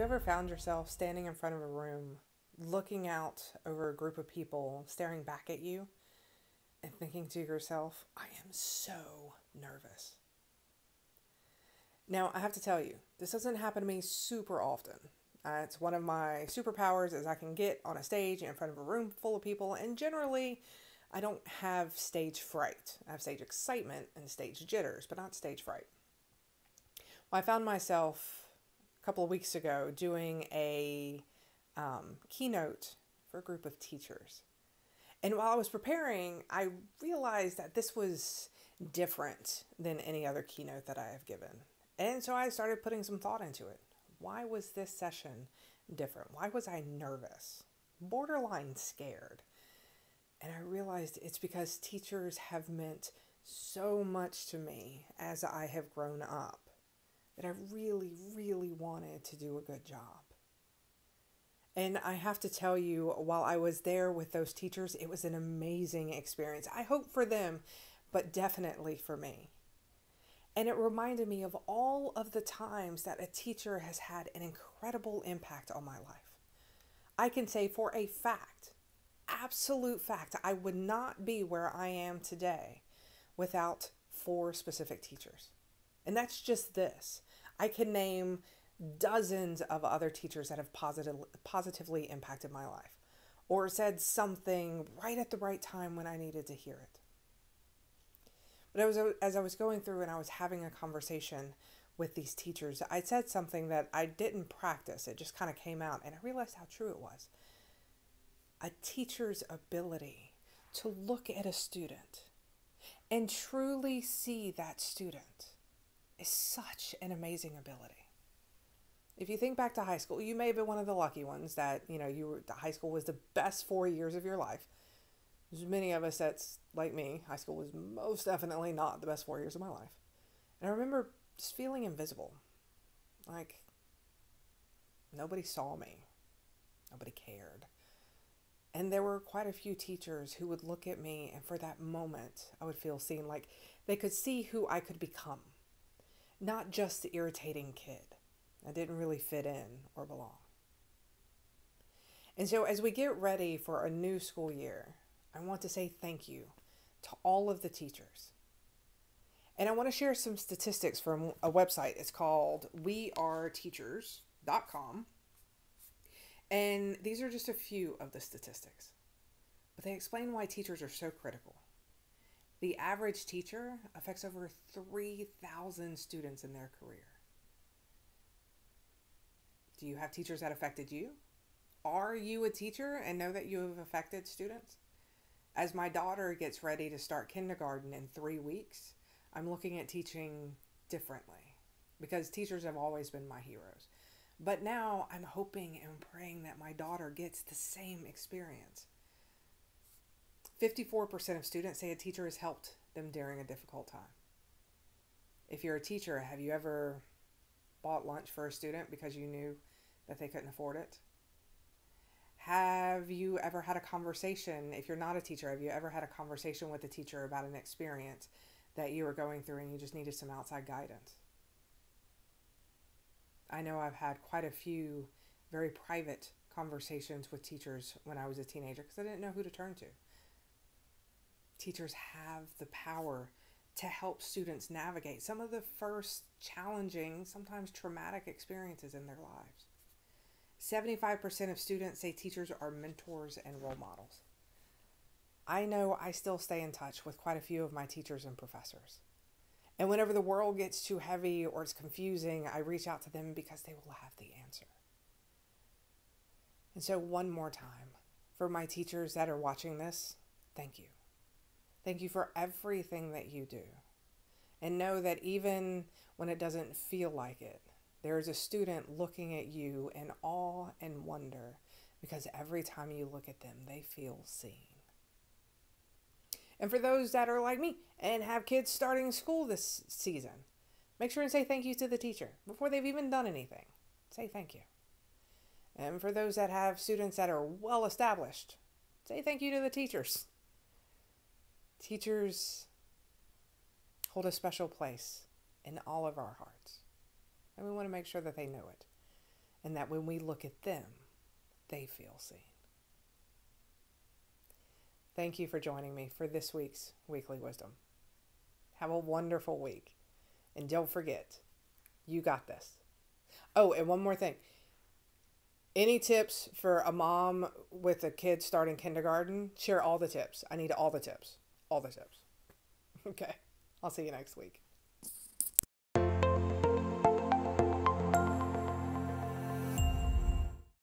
ever found yourself standing in front of a room, looking out over a group of people staring back at you and thinking to yourself, I am so nervous? Now, I have to tell you, this doesn't happen to me super often. It's one of my superpowers is I can get on a stage in front of a room full of people, and generally, I don't have stage fright. I have stage excitement and stage jitters, but not stage fright. Well, I found myself a couple of weeks ago doing a keynote for a group of teachers. And while I was preparing, I realized that this was different than any other keynote that I have given. And so I started putting some thought into it. Why was this session different? Why was I nervous? Borderline scared. And I realized it's because teachers have meant so much to me as I have grown up that I really, really wanted to do a good job. And I have to tell you, while I was there with those teachers, it was an amazing experience. I hope for them, but definitely for me. And it reminded me of all of the times that a teacher has had an incredible impact on my life. I can say for a fact, absolute fact, I would not be where I am today without 4 specific teachers. And that's just this. I can name dozens of other teachers that have positively impacted my life or said something right at the right time when I needed to hear it. But as I was going through and I was having a conversation with these teachers, I said something that I didn't practice. It just kind of came out, and I realized how true it was. A teacher's ability to look at a student and truly see that student is such an amazing ability. If you think back to high school, you may have been one of the lucky ones that, high school was the best 4 years of your life. There's many of us that's like me. High school was most definitely not the best 4 years of my life. And I remember just feeling invisible. Like, nobody saw me. Nobody cared. And there were quite a few teachers who would look at me, and for that moment, I would feel seen, like they could see who I could become. Not just the irritating kid. I didn't really fit in or belong. And so as we get ready for a new school year, I want to say thank you to all of the teachers. And I want to share some statistics from a website. It's called weareteachers.com. And these are just a few of the statistics. But they explain why teachers are so critical. The average teacher affects over 3,000 students in their career. Do you have teachers that affected you? Are you a teacher and know that you have affected students? As my daughter gets ready to start kindergarten in 3 weeks, I'm looking at teaching differently because teachers have always been my heroes. But now I'm hoping and praying that my daughter gets the same experience. 54% of students say a teacher has helped them during a difficult time. If you're a teacher, have you ever bought lunch for a student because you knew that they couldn't afford it? Have you ever had a conversation, if you're not a teacher, have you ever had a conversation with a teacher about an experience that you were going through and you just needed some outside guidance? I know I've had quite a few very private conversations with teachers when I was a teenager because I didn't know who to turn to. Teachers have the power to help students navigate some of the first challenging, sometimes traumatic experiences in their lives. 75% of students say teachers are mentors and role models. I know I still stay in touch with quite a few of my teachers and professors. And whenever the world gets too heavy or it's confusing, I reach out to them because they will have the answer. And so one more time, for my teachers that are watching this, thank you. Thank you for everything that you do. And know that even when it doesn't feel like it, there is a student looking at you in awe and wonder because every time you look at them, they feel seen. And for those that are like me and have kids starting school this season, make sure and say thank you to the teacher before they've even done anything. Say thank you. And for those that have students that are well established, say thank you to the teachers. Teachers hold a special place in all of our hearts. And we want to make sure that they know it. and that when we look at them, they feel seen. Thank you for joining me for this week's Weekly Wisdom. Have a wonderful week. And don't forget, you got this. Oh, and one more thing. Any tips for a mom with a kid starting kindergarten? Share all the tips. I need all the tips. All the tips. Okay. I'll see you next week.